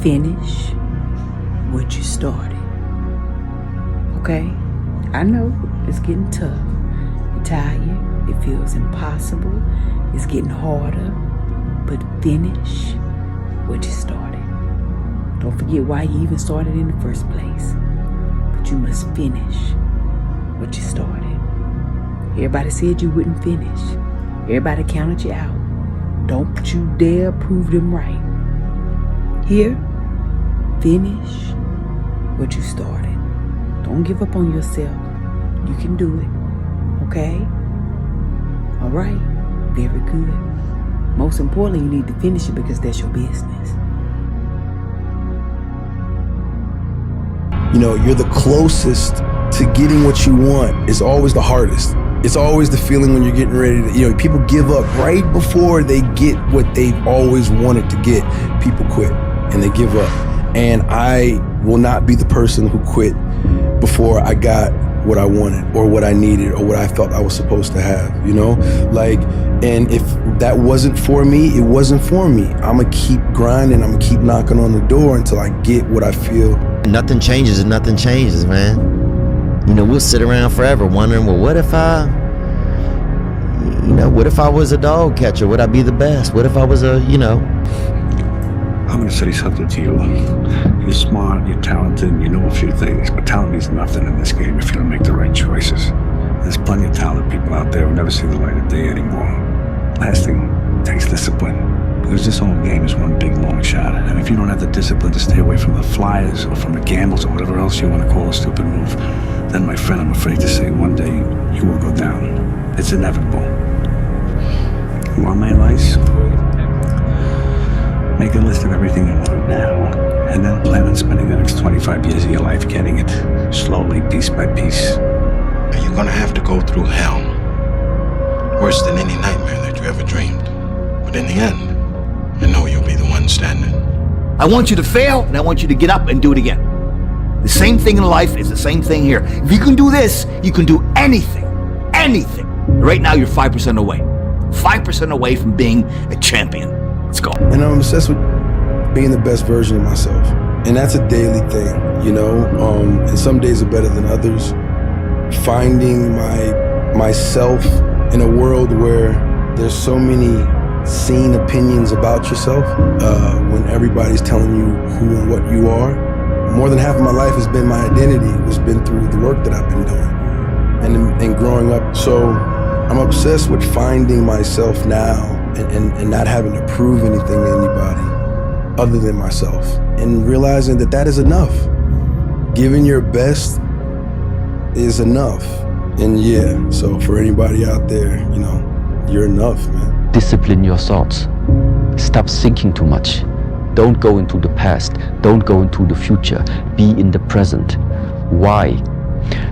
finish what you started. Okay? I know it's getting tough. You're tired. It feels impossible. It's getting harder. But finish what you started. Don't forget why you even started in the first place. But you must finish what you started. Everybody said you wouldn't finish. Everybody counted you out. Don't you dare prove them right. Here, finish what you started. Don't give up on yourself. You can do it. Okay? All right? Very good. Most importantly, you need to finish it because that's your business. You know, you're the closest to getting what you want. It's always the hardest. It's always the feeling when you're getting ready to, people give up right before they get what they've always wanted to get. People quit and they give up. And I will not be the person who quit before I got what I wanted or what I needed or what I felt I was supposed to have, and if that wasn't for me, it wasn't for me. I'm gonna keep grinding, I'm gonna keep knocking on the door until I get what I feel. Nothing changes and nothing changes, man. We'll sit around forever wondering, well, what if I was a dog catcher? Would I be the best? What if I was I'm gonna say something to you. You're smart, you're talented, you know a few things, but talent means nothing in this game if you don't make the right choices. There's plenty of talented people out there who never see the light of day anymore. Last thing takes discipline, because this whole game is one big long shot. And if you don't have the discipline to stay away from the flyers or from the gambles or whatever else you want to call a stupid move, then my friend, I'm afraid to say one day you will go down. It's inevitable. You want my advice? Make a list of everything you want now, and then plan on spending the next 25 years of your life getting it, slowly, piece by piece. You're gonna have to go through hell, worse than any nightmare that you ever dreamed. But in the end, I know you'll be the one standing. I want you to fail, and I want you to get up and do it again. The same thing in life is the same thing here. If you can do this, you can do anything. Anything. Right now, you're 5% away. 5% away from being a champion. Let's go. And I'm obsessed with being the best version of myself. And that's a daily thing, and some days are better than others. Finding myself in a world where there's so many seen opinions about yourself, when everybody's telling you who and what you are. More than half of my life has been my identity. It's been through the work that I've been doing and growing up. So I'm obsessed with finding myself now and not having to prove anything to anybody other than myself, and realizing that is enough. Giving your best is enough. And so for anybody out there, you're enough, man. Discipline your thoughts. Stop thinking too much. Don't go into the past. Don't go into the future. Be in the present. Why?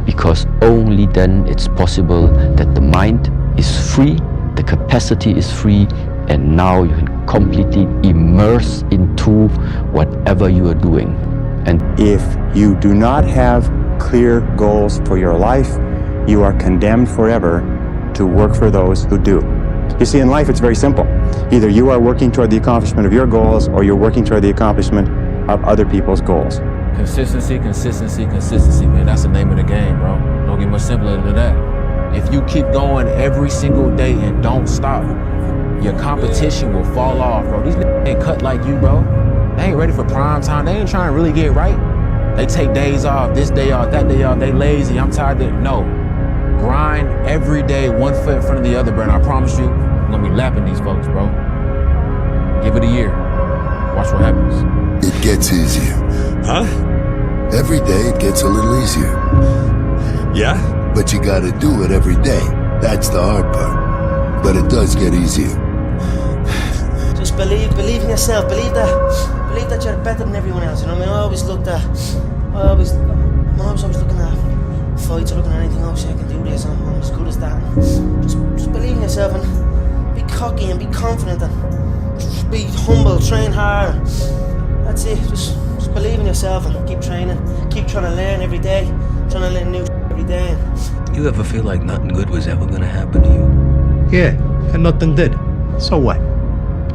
Because only then it's possible that the mind is free, the capacity is free, and now you can completely immerse into whatever you are doing. And if you do not have clear goals for your life, you are condemned forever to work for those who do. You see, in life it's very simple. Either you are working toward the accomplishment of your goals, or you're working toward the accomplishment of other people's goals. Consistency, consistency, consistency, man. That's the name of the game, bro. Don't get much simpler than that. If you keep going every single day and don't stop, your competition will fall off, bro. These niggas ain't cut like you, bro. They ain't ready for prime time. They ain't trying to really get right. They take days off, this day off, that day off. They lazy, I'm tired. No. Grind every day, one foot in front of the other, bro. And I promise you, I'm gonna be lapping these folks, bro. Give it a year. Watch what happens. It gets easier. Huh? Every day it gets a little easier. Yeah? But you gotta do it every day. That's the hard part. But it does get easier. Just believe in yourself. Believe that you're better than everyone else. You know what I mean? I'm always looking at fights or looking at anything else. I can do this. I'm as good as that. Just believe in yourself and be cocky and be confident and just be humble. Train hard. That's it. Just believe in yourself and keep training. Keep trying to learn every day. Trying to learn new every day. You ever feel like nothing good was ever gonna happen to you? Yeah, and nothing did. So what?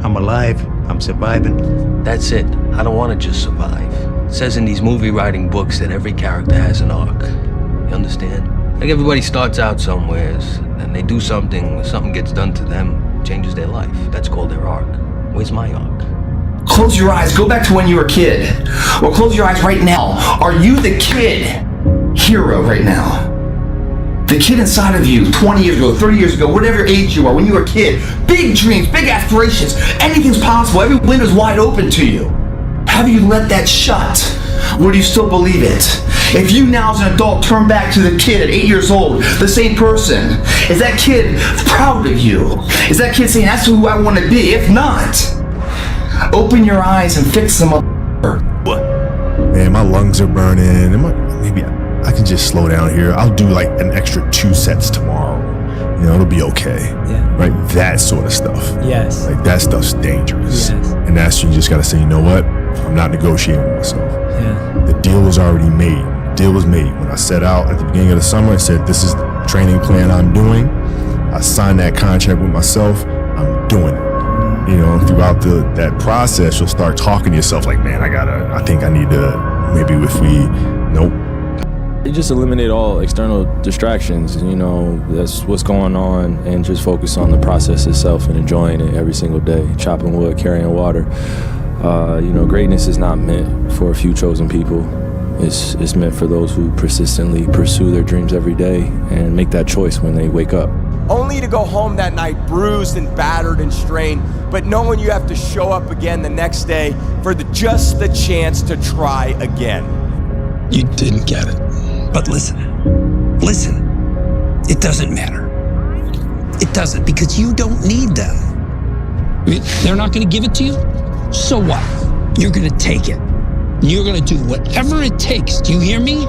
I'm alive, I'm surviving. That's it. I don't want to just survive. It says in these movie writing books that every character has an arc. You understand? Like everybody starts out somewheres, and they do something gets done to them, changes their life. That's called their arc. Where's my arc? Close your eyes, go back to when you were a kid. Or close your eyes right now. Are you the kid hero right now? The kid inside of you, 20 years ago, 30 years ago, whatever age you are, when you were a kid, big dreams, big aspirations, anything's possible, every window's wide open to you. Have you let that shut? Or do you still believe it? If you now as an adult turn back to the kid at 8 years old, the same person, is that kid proud of you? Is that kid saying, that's who I want to be? If not, open your eyes and fix them up. Man, my lungs are burning. Maybe I can just slow down here. I'll do like an extra 2 sets tomorrow. You know, it'll be okay. Yeah. Right? That sort of stuff. Yes. Like that stuff's dangerous. Yes. And that's when you just gotta say, you know what? I'm not negotiating with myself. Yeah. The deal was already made. The deal was made. When I set out at the beginning of the summer, I said, this is the training plan I'm doing. I signed that contract with myself. I'm doing it. You know, throughout that process, you'll start talking to yourself like, man, I think I need to, maybe if we, nope. You just eliminate all external distractions, you know, that's what's going on, and just focus on the process itself and enjoying it every single day, chopping wood, carrying water. You know, greatness is not meant for a few chosen people. It's meant for those who persistently pursue their dreams every day and make that choice when they wake up. Only to go home that night bruised and battered and strained, but knowing you have to show up again the next day for just the chance to try again. You didn't get it. But listen, it doesn't matter. It doesn't, because you don't need them. I mean, they're not gonna give it to you, so what? You're gonna take it. You're gonna do whatever it takes, do you hear me?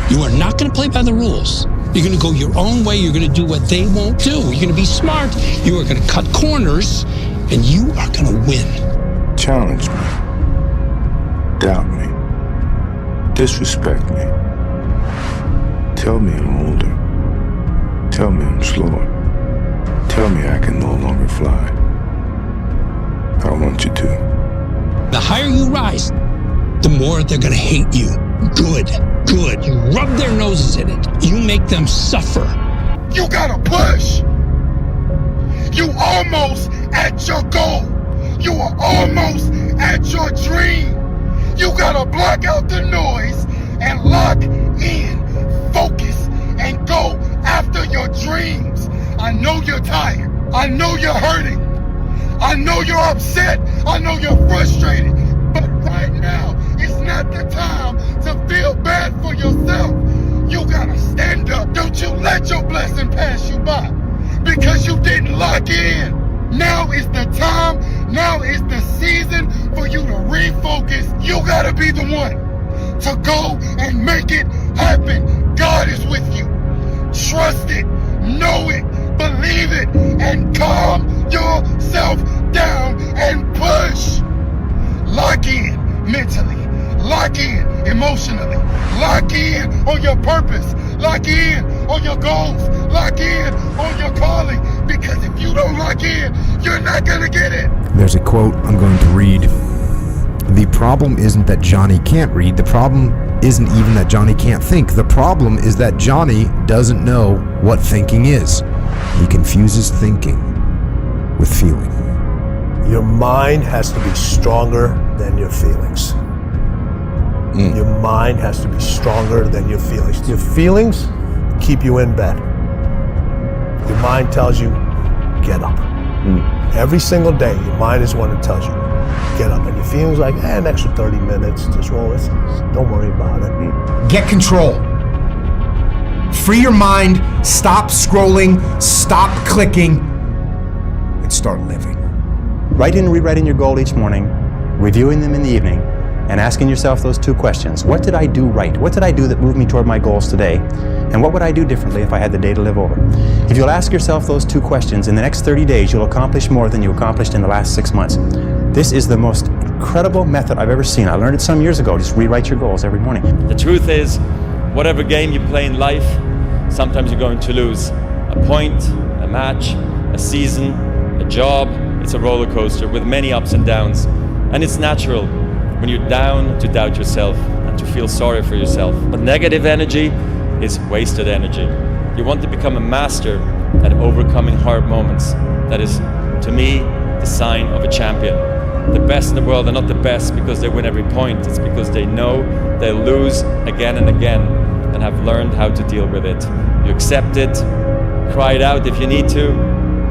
You are not gonna play by the rules. You're gonna go your own way, you're gonna do what they won't do. You're gonna be smart, you are gonna cut corners, and you are gonna win. Challenge me. Doubt me. Disrespect me. Tell me I'm older. Tell me I'm slower. Tell me I can no longer fly. I want you to. The higher you rise, the more they're gonna hate you. Good. You rub their noses in it. You make them suffer. You gotta push. You almost at your goal. You are almost at your dream. You gotta block out the noise and lock in, focus, and go after your dreams. I know you're tired. I know you're hurting. I know you're upset. I know you're frustrated. But right now, it's not the time to feel bad for yourself. You gotta stand up. Don't you let your blessing pass you by because you didn't lock in. Now is the time. Now is the season for you to refocus. You gotta be the one to go and make it happen. God is with you. Trust it, know it, believe it, and calm yourself down and push. Lock in mentally, lock in emotionally, lock in on your purpose, lock in on your goals, lock in on your calling, because if you don't lock in, you're not gonna get it. There's a quote I'm going to read. The problem isn't that Johnny can't read. The problem isn't even that Johnny can't think. The problem is that Johnny doesn't know what thinking is. He confuses thinking with feeling. Your mind has to be stronger than your feelings. Your mind has to be stronger than your feelings. Your feelings keep you in bed. Your mind tells you, get up. Every single day, your mind is the one that tells you, get up. And your feelings like, an extra 30 minutes, just roll with it. Don't worry about it. Get control. Free your mind, stop scrolling, stop clicking, and start living. Writing and rewriting your goal each morning, reviewing them in the evening, and asking yourself those 2 questions. What did I do right? What did I do that moved me toward my goals today? And what would I do differently if I had the day to live over? If you'll ask yourself those 2 questions, in the next 30 days, you'll accomplish more than you accomplished in the last 6 months. This is the most incredible method I've ever seen. I learned it some years ago. Just rewrite your goals every morning. The truth is, whatever game you play in life, sometimes you're going to lose. A point, a match, a season, a job. It's a roller coaster with many ups and downs. And it's natural. when you're down, to doubt yourself and to feel sorry for yourself. But negative energy is wasted energy. You want to become a master at overcoming hard moments. That is, to me, the sign of a champion. The best in the world are not the best because they win every point. It's because they know they'll lose again and again and have learned how to deal with it. You accept it, cry it out if you need to,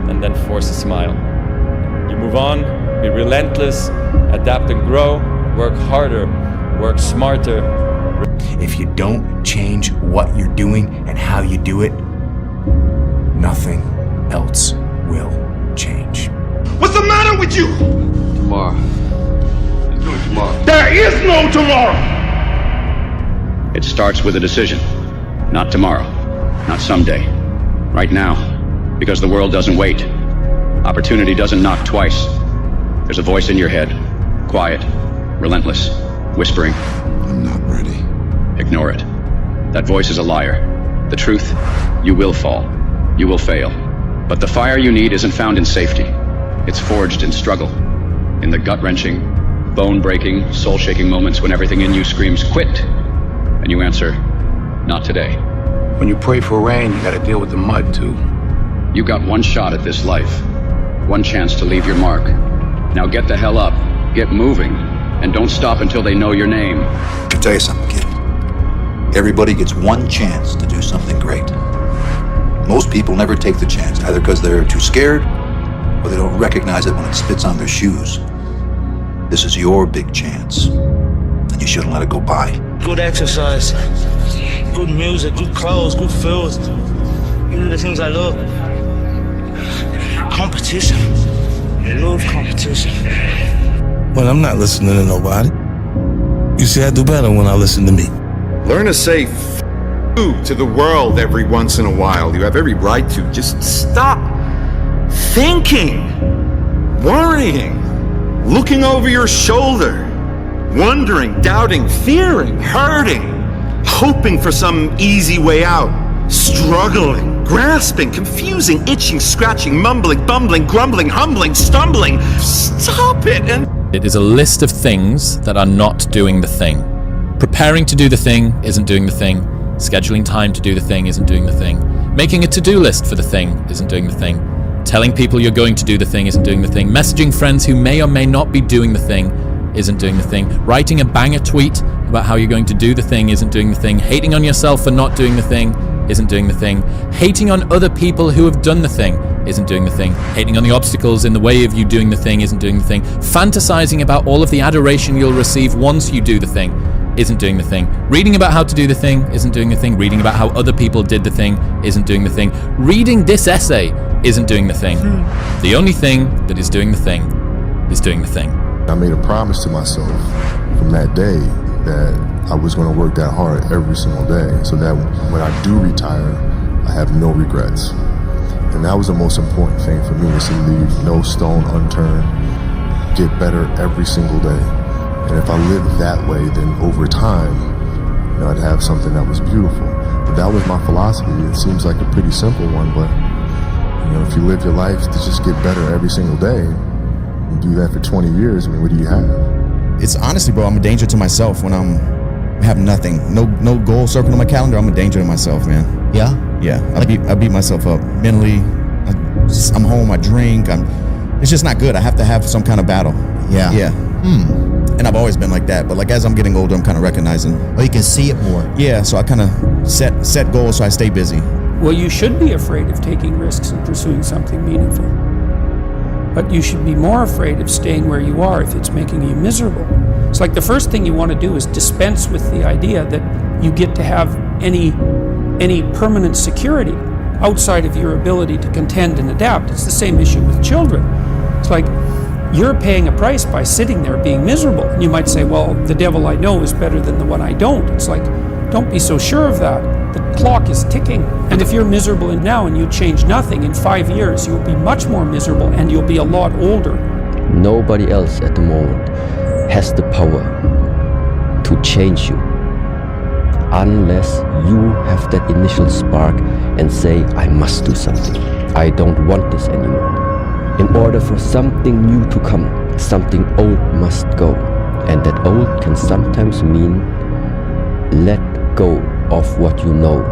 and then force a smile. You move on, be relentless, adapt and grow, work harder, work smarter. If you don't change what you're doing and how you do it, nothing else will change. What's the matter with you? Tomorrow. Let's do it tomorrow. There is no tomorrow. It starts with a decision. Not tomorrow. Not someday. Right now. Because the world doesn't wait. Opportunity doesn't knock twice. There's a voice in your head. Quiet. Relentless. Whispering. I'm not ready. Ignore it. That voice is a liar. The truth, you will fall. You will fail. But the fire you need isn't found in safety. It's forged in struggle. In the gut-wrenching, bone-breaking, soul-shaking moments when everything in you screams, quit! And you answer, not today. When you pray for rain, you gotta deal with the mud too. You got one shot at this life. One chance to leave your mark. Now get the hell up, get moving, and don't stop until they know your name. I'll tell you something, kid. Everybody gets one chance to do something great. Most people never take the chance, either because they're too scared or they don't recognize it when it spits on their shoes. This is your big chance, and you shouldn't let it go by. Good exercise, good music, good clothes, good food. You know the things I love. Competition. I love competition. Well, I'm not listening to nobody. You see, I do better when I listen to me. Learn to say f*** you to the world every once in a while. You have every right to. Just stop thinking, worrying, looking over your shoulder, wondering, doubting, fearing, hurting, hoping for some easy way out, struggling, grasping, confusing, itching, scratching, mumbling, bumbling, grumbling, humbling, stumbling. Stop it and... It is a list of things that are not doing the thing. Preparing to do the thing isn't doing the thing. Scheduling time to do the thing isn't doing the thing. Making a to-do list for the thing isn't doing the thing. Telling people you're going to do the thing isn't doing the thing. Messaging friends who may or may not be doing the thing isn't doing the thing. Writing a banger tweet about how you're going to do the thing isn't doing the thing. Hating on yourself for not doing the thing isn't doing the thing. Hating on other people who have done the thing isn't doing the thing. Hating on the obstacles in the way of you doing the thing isn't doing the thing. Fantasizing about all of the adoration you'll receive once you do the thing isn't doing the thing. Reading about how to do the thing isn't doing the thing. Reading about how other people did the thing isn't doing the thing. Reading this essay isn't doing the thing. The only thing that is doing the thing is doing the thing. I made a promise to myself from that day that I was going to work that hard every single day so that when I do retire, I have no regrets. And that was the most important thing for me, is to leave no stone unturned, get better every single day. And if I lived that way, then over time, I'd have something that was beautiful. But that was my philosophy. It seems like a pretty simple one, but if you live your life to just get better every single day, and do that for 20 years, what do you have? It's honestly, bro, I'm a danger to myself when I have nothing. No goal circling on my calendar, I'm a danger to myself, man. Yeah? Yeah, I beat myself up mentally. I'm home, I drink. It's just not good. I have to have some kind of battle. Yeah. Yeah. And I've always been like that, but as I'm getting older, I'm kind of recognizing. Oh, you can see it more. Yeah, so I kind of set goals so I stay busy. Well, you should be afraid of taking risks and pursuing something meaningful. But you should be more afraid of staying where you are if it's making you miserable. It's like the first thing you want to do is dispense with the idea that you get to have any permanent security outside of your ability to contend and adapt. It's the same issue with children. It's like you're paying a price by sitting there being miserable. And you might say, well, the devil I know is better than the one I don't. It's like, don't be so sure of that. The clock is ticking. And if you're miserable now and you change nothing, in 5 years, you'll be much more miserable and you'll be a lot older. Nobody else at the moment has the power to change you unless you have that initial spark and say, I must do something. I don't want this anymore. In order for something new to come, something old must go. And that old can sometimes mean let go of what you know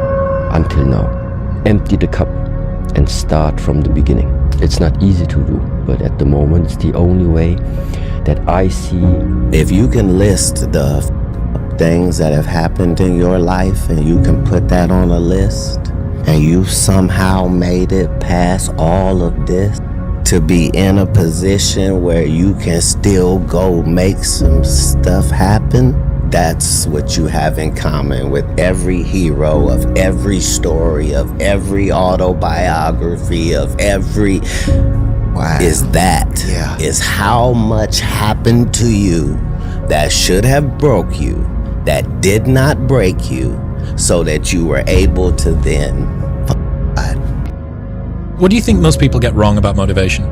until now. Empty the cup and start from the beginning. It's not easy to do, but at the moment it's the only way that I see. If you can list the things that have happened in your life and you can put that on a list, and you somehow made it past all of this to be in a position where you can still go make some stuff happen, that's what you have in common with every hero of every story, of every autobiography, of every... Wow. Is how much happened to you that should have broke you, that did not break you, so that you were able to then... What do you think most people get wrong about motivation?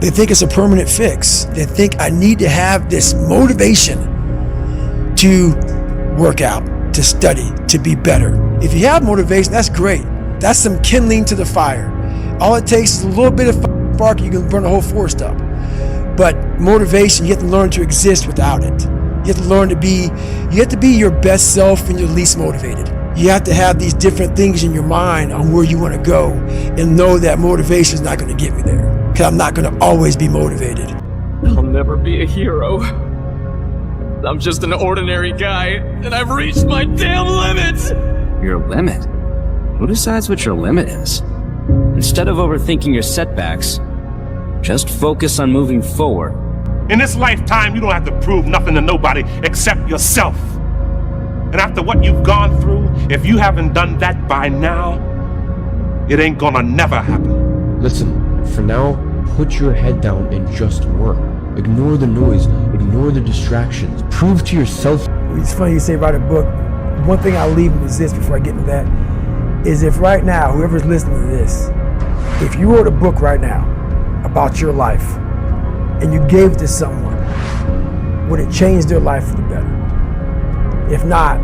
They think it's a permanent fix. They think I need to have this motivation to work out, to study, to be better. If you have motivation, that's great. That's some kindling to the fire. All it takes is a little bit of spark, you can burn the whole forest up. But motivation, you have to learn to exist without it. You have to learn to be, you have to be your best self when you're least motivated. You have to have these different things in your mind on where you want to go and know that motivation is not going to get me there. Because I'm not going to always be motivated. I'll never be a hero. I'm just an ordinary guy, and I've reached my damn limit! Your limit? Who decides what your limit is? Instead of overthinking your setbacks, just focus on moving forward. In this lifetime, you don't have to prove nothing to nobody except yourself. And after what you've gone through, if you haven't done that by now, it ain't gonna never happen. Listen, for now, put your head down and just work. Ignore the noise, ignore the distractions. Prove to yourself. It's funny you say write a book. One thing I'll leave with this before I get into that is if right now, whoever's listening to this, if you wrote a book right now about your life and you gave it to someone, would it change their life for the better? If not,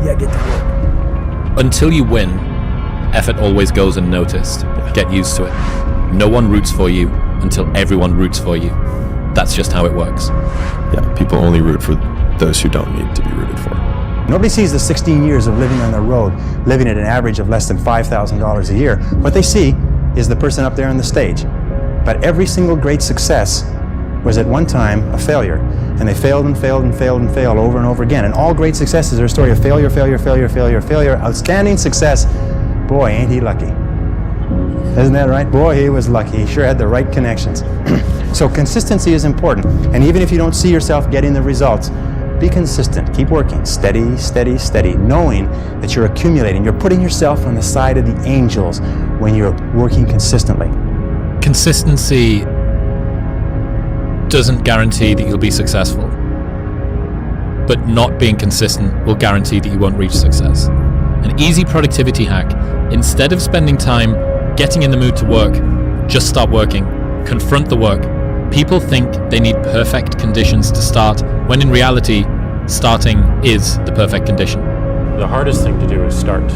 get to work. Until you win, effort always goes unnoticed. Get used to it. No one roots for you until everyone roots for you. That's just how it works. Yeah, people only root for those who don't need to be rooted for. Nobody sees the 16 years of living on the road, living at an average of less than $5,000 a year. What they see is the person up there on the stage. But every single great success was at one time a failure. And they failed and failed and failed and failed over and over again. And all great successes are a story of failure, failure, failure, failure, failure. Outstanding success. Boy, ain't he lucky. Isn't that right? Boy, he was lucky. He sure had the right connections. So consistency is important. And even if you don't see yourself getting the results, be consistent. Keep working. Steady, steady, steady. Knowing that you're accumulating. You're putting yourself on the side of the angels when you're working consistently. Consistency doesn't guarantee that you'll be successful. But not being consistent will guarantee that you won't reach success. An easy productivity hack: instead of spending time getting in the mood to work, just start working. Confront the work. People think they need perfect conditions to start, when in reality, starting is the perfect condition. The hardest thing to do is start.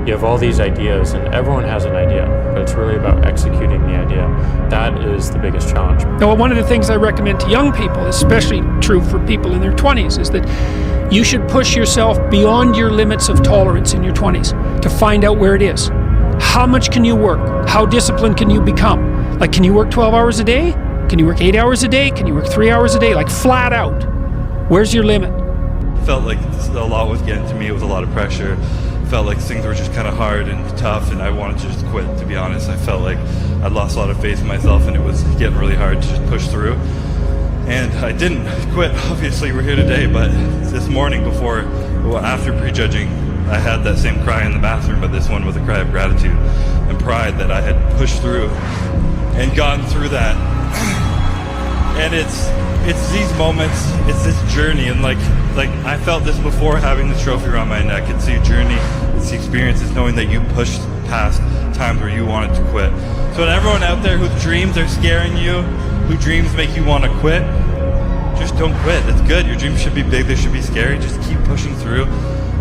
You have all these ideas, and everyone has an idea, but it's really about executing the idea. That is the biggest challenge. Now, one of the things I recommend to young people, especially true for people in their 20s, is that you should push yourself beyond your limits of tolerance in your 20s to find out where it is. How much can you work? How disciplined can you become? Like, can you work 12 hours a day? Can you work 8 hours a day? Can you work 3 hours a day? Like, flat out. Where's your limit? Felt like a lot was getting to me. It was a lot of pressure. Felt like things were just kind of hard and tough, and I wanted to just quit, to be honest. I felt like I'd lost a lot of faith in myself, and it was getting really hard to just push through. And I didn't quit. Obviously, we're here today, but this morning after prejudging, I had that same cry in the bathroom, but this one was a cry of gratitude and pride that I had pushed through and gotten through that. And it's these moments, it's this journey, and like I felt this before having the trophy around my neck. It's the journey, it's the experience, it's knowing that you pushed past times where you wanted to quit. So to everyone out there whose dreams are scaring you, whose dreams make you want to quit, just don't quit. It's good. Your dreams should be big, they should be scary. Just keep pushing through.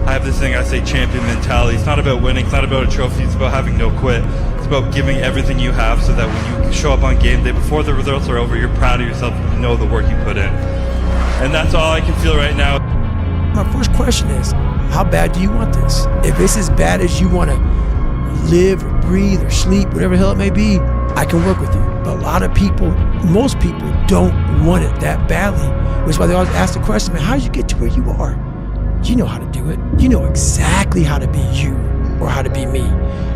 I have this thing I say, champion mentality. It's not about winning, it's not about a trophy, it's about having no quit. It's about giving everything you have so that when you show up on game day, before the results are over, you're proud of yourself and you know the work you put in. And that's all I can feel right now. My first question is, how bad do you want this? If it's as bad as you want to live or breathe or sleep, whatever the hell it may be, I can work with you. But a lot of people, most people don't want it that badly, which is why they always ask the question, man, how did you get to where you are? You know how to do it. You know exactly how to be you or how to be me.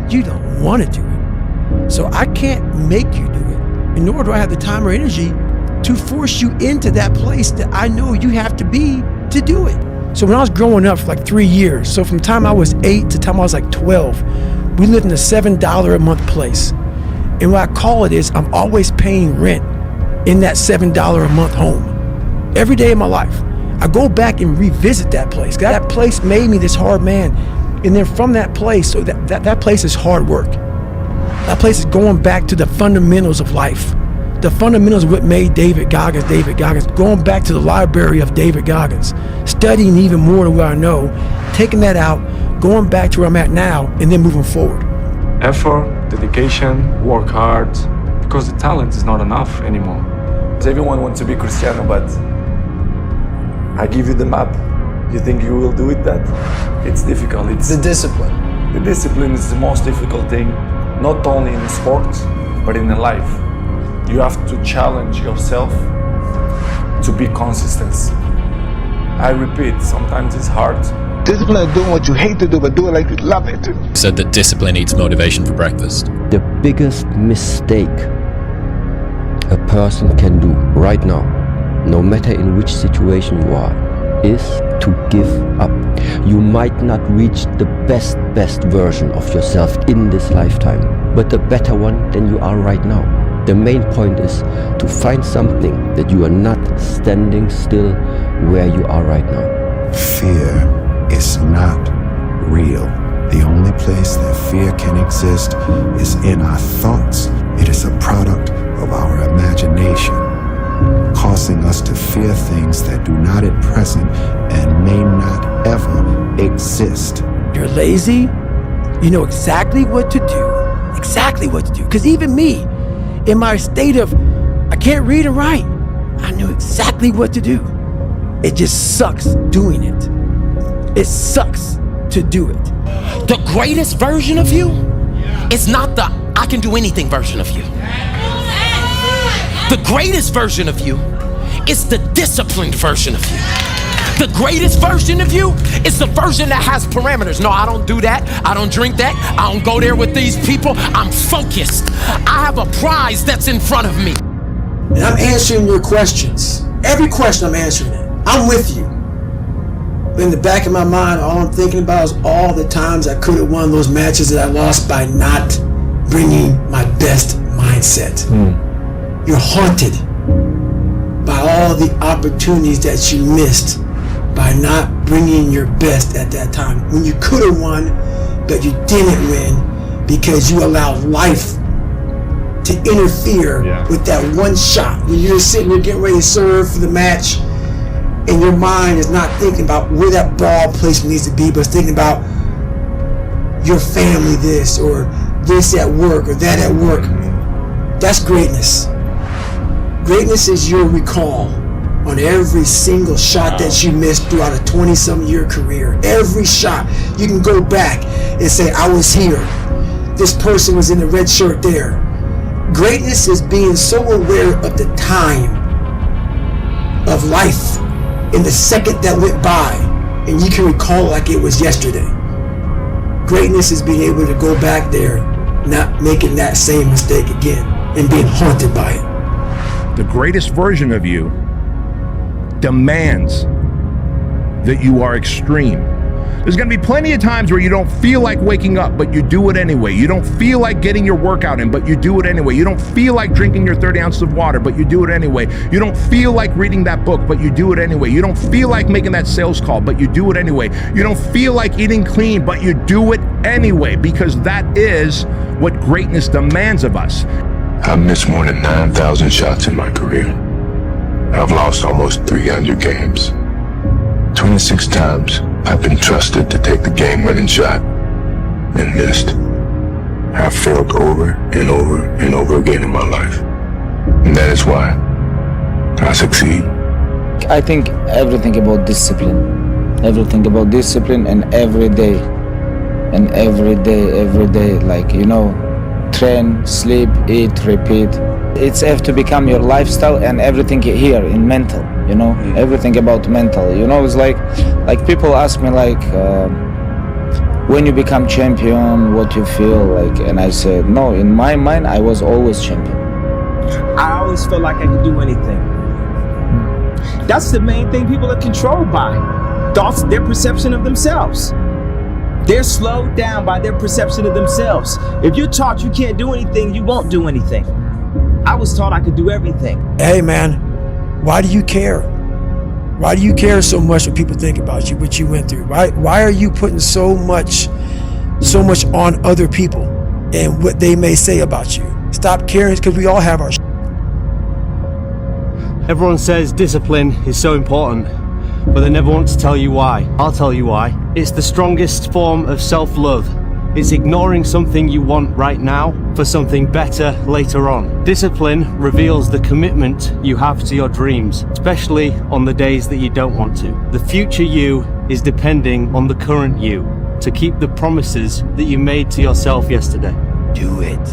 You don't want to do it. So I can't make you do it. And nor do I have the time or energy to force you into that place that I know you have to be to do it. So when I was growing up for like 3 years, so from the time I was 8 to the time I was like 12, we lived in a $7 a month place. And what I call it is I'm always paying rent in that $7 a month home. Every day of my life. I go back and revisit that place. That place made me this hard man. And then from that place, so that place is hard work. That place is going back to the fundamentals of life. The fundamentals of what made David Goggins, going back to the library of David Goggins, studying even more than what I know, taking that out, going back to where I'm at now, and then moving forward. Effort, dedication, work hard, because the talent is not enough anymore. Everyone wants to be Cristiano, but I give you the map. You think you will do it? That it's difficult. It's the discipline. The discipline is the most difficult thing, not only in sports, but in life. You have to challenge yourself to be consistent. I repeat, sometimes it's hard. Discipline is doing what you hate to do, but do it like you love it. Said that discipline eats motivation for breakfast. The biggest mistake a person can do right now, no matter in which situation you are, is to give up. You might not reach the best version of yourself in this lifetime, but a better one than you are right now. The main point is to find something that you are not standing still where you are right now. Fear is not real. The only place that fear can exist is in our thoughts. It is a product of our imagination, causing us to fear things that do not at present and may not ever exist. You're lazy, you know exactly what to do, Because even me, in my state of, I can't read and write, I knew exactly what to do. It just sucks doing it. It sucks to do it. The greatest version of you is not the I can do anything version of you. The greatest version of you is the disciplined version of you. The greatest version of you is the version that has parameters. No, I don't do that. I don't drink that. I don't go there with these people. I'm focused. I have a prize that's in front of me. And I'm answering your questions. Every question I'm answering it. I'm with you. But in the back of my mind, all I'm thinking about is all the times I could have won those matches that I lost by not bringing my best mindset. You're haunted by all the opportunities that you missed by not bringing your best at that time. When you could have won, but you didn't win because you allowed life to interfere with that one shot. When you're sitting there getting ready to serve for the match, and your mind is not thinking about where that ball placement needs to be, but it's thinking about your family this, or this at work, or that at work. That's greatness. Greatness is your recall on every single shot that you missed throughout a 20-some year career. Every shot, you can go back and say, I was here. This person was in the red shirt there. Greatness is being so aware of the time of life in the second that went by, and you can recall like it was yesterday. Greatness is being able to go back there, not making that same mistake again, and being haunted by it. The greatest version of you demands that you are extreme. There's going to be plenty of times where you don't feel like waking up, but you do it anyway. You don't feel like getting your workout in, but you do it anyway. You don't feel like drinking your 30 ounces of water, but you do it anyway. You don't feel like reading that book, but you do it anyway. You don't feel like making that sales call, but you do it anyway. You don't feel like eating clean, but you do it anyway, because that is what greatness demands of us. I've missed more than 9,000 shots in my career. I've lost almost 300 games. 26 times I've been trusted to take the game-winning shot and missed. I've failed over and over and over again in my life. And that is why I succeed. I think everything about discipline. Everything about discipline, and every day. And every day, like, you know, train, sleep, eat, repeat. It's have to become your lifestyle, and everything here in mental, you know, everything about mental. You know, it's like people ask me like, when you become champion, what you feel like, and I said, no, in my mind, I was always champion. I always felt like I could do anything. That's the main thing people are controlled by. Thoughts, their perception of themselves. They're slowed down by their perception of themselves. If you're taught you can't do anything, you won't do anything. I was taught I could do everything. Hey man, why do you care? Why do you care so much what people think about you, what you went through? Why are you putting so much on other people and what they may say about you? Stop caring, because we all have our Everyone says discipline is so important, but they never want to tell you why. I'll tell you why. It's the strongest form of self-love. It's ignoring something you want right now for something better later on. Discipline reveals the commitment you have to your dreams, especially on the days that you don't want to. The future you is depending on the current you to keep the promises that you made to yourself yesterday. Do it,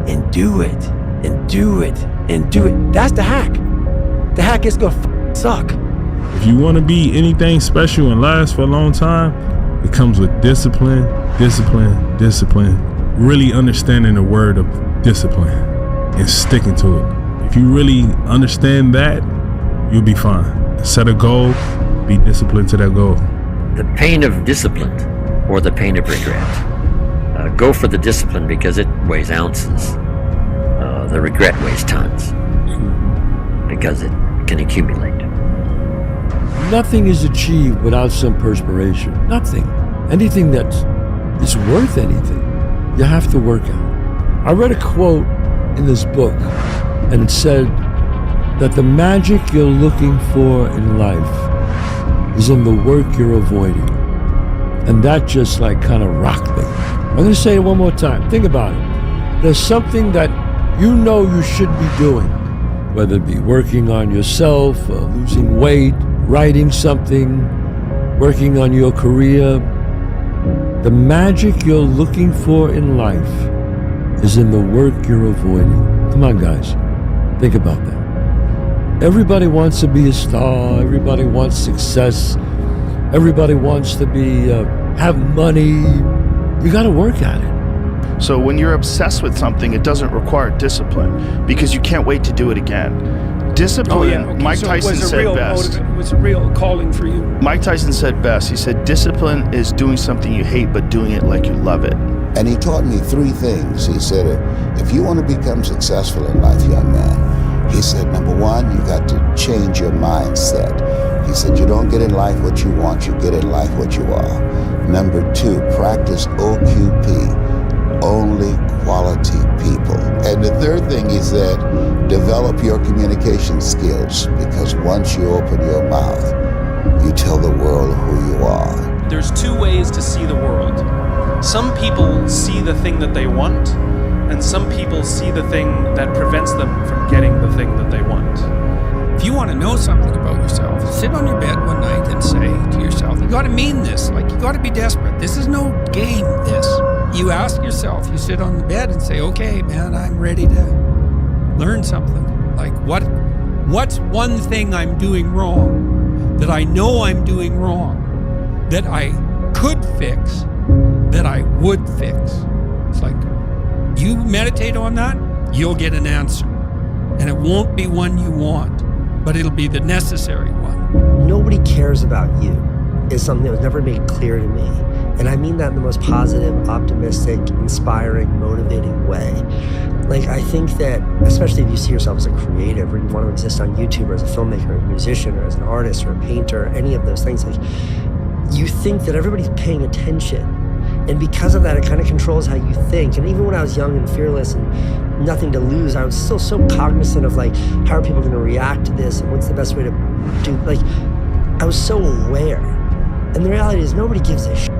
and do it, and do it, and do it. That's the hack. The hack is gonna suck. If you want to be anything special and last for a long time, it comes with discipline, discipline, discipline. Really understanding the word of discipline and sticking to it. If you really understand that, you'll be fine. Set a goal, be disciplined to that goal. The pain of discipline or the pain of regret. Go for the discipline because it weighs ounces. The regret weighs tons because it can accumulate. Nothing is achieved without some perspiration. Nothing. Anything that is worth anything, you have to work out. I read a quote in this book, and it said that the magic you're looking for in life is in the work you're avoiding. And that just like kind of rocked me. I'm going to say it one more time. Think about it. There's something that you know you should be doing, whether it be working on yourself, losing weight, writing something, working on your career. The magic you're looking for in life is in the work you're avoiding. Come on, guys. Think about that. Everybody wants to be a star. Everybody wants success. Everybody wants to be have money. You got to work at it. So when you're obsessed with something, it doesn't require discipline because you can't wait to do it again. Discipline, Mike Tyson said best. It was a real calling for you. Mike Tyson said best. He said, discipline is doing something you hate, but doing it like you love it. And he taught me 3 things. He said, if you want to become successful in life, young man, he said, number 1, you got to change your mindset. He said, you don't get in life what you want, you get in life what you are. Number 2, practice OQP, only quality people. And the 3rd thing he said, develop your communication skills, because once you open your mouth, you tell the world who you are. There's 2 ways to see the world. Some people see the thing that they want, and some people see the thing that prevents them from getting the thing that they want. If you want to know something about yourself, sit on your bed one night and say to yourself, you got to mean this, like you got to be desperate. This is no game, this. You ask yourself, you sit on the bed and say, okay, man, I'm ready to learn something. Like what's one thing I'm doing wrong, that I know I'm doing wrong, that I could fix, that I would fix? It's like, you meditate on that, you'll get an answer. And it won't be one you want, but it'll be the necessary one. Nobody cares about you is something that was never made clear to me. And I mean that in the most positive, optimistic, inspiring, motivating way. Like, I think that, especially if you see yourself as a creative or you want to exist on YouTube or as a filmmaker or a musician or as an artist or a painter or any of those things, like, you think that everybody's paying attention. And because of that, it kind of controls how you think. And even when I was young and fearless and nothing to lose, I was still so cognizant of like, how are people going to react to this and what's the best way to do, like, I was so aware. And the reality is nobody gives a shit.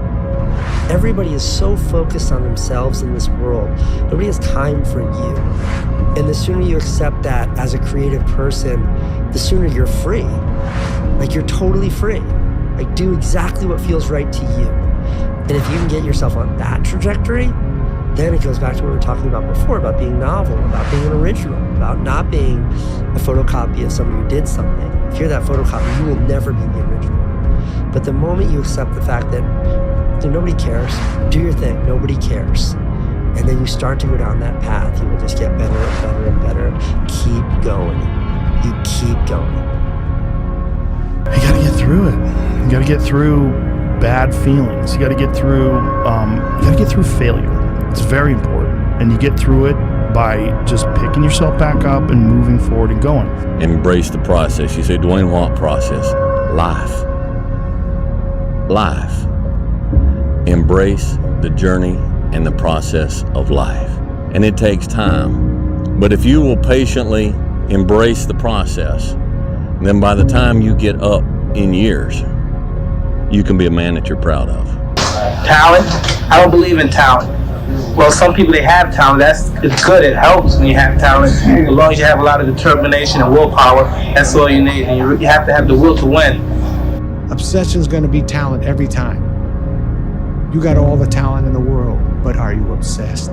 Everybody is so focused on themselves in this world. Nobody has time for you. And the sooner you accept that as a creative person, the sooner you're free. Like, you're totally free. Like, do exactly what feels right to you. And if you can get yourself on that trajectory, then it goes back to what we were talking about before, about being novel, about being an original, about not being a photocopy of somebody who did something. If you're that photocopy, you will never be the original. But the moment you accept the fact that nobody cares, do your thing, nobody cares, and then you start to go down that path, you will just get better and better and better. Keep going. You keep going. You gotta get through it. You gotta get through bad feelings. You gotta get through failure. It's very important. And you get through it by just picking yourself back up and moving forward and going. Embrace the process. You say, Dwayne, what process? Life. Life. Embrace the journey and the process of life. And it takes time. But if you will patiently embrace the process, then by the time you get up in years, you can be a man that you're proud of. Talent? I don't believe in talent. Well, some people, they have talent. It's good. It helps when you have talent. As long as you have a lot of determination and willpower, that's all you need. And you have to have the will to win. Obsession is going to be talent every time. You got all the talent in the world, but are you obsessed?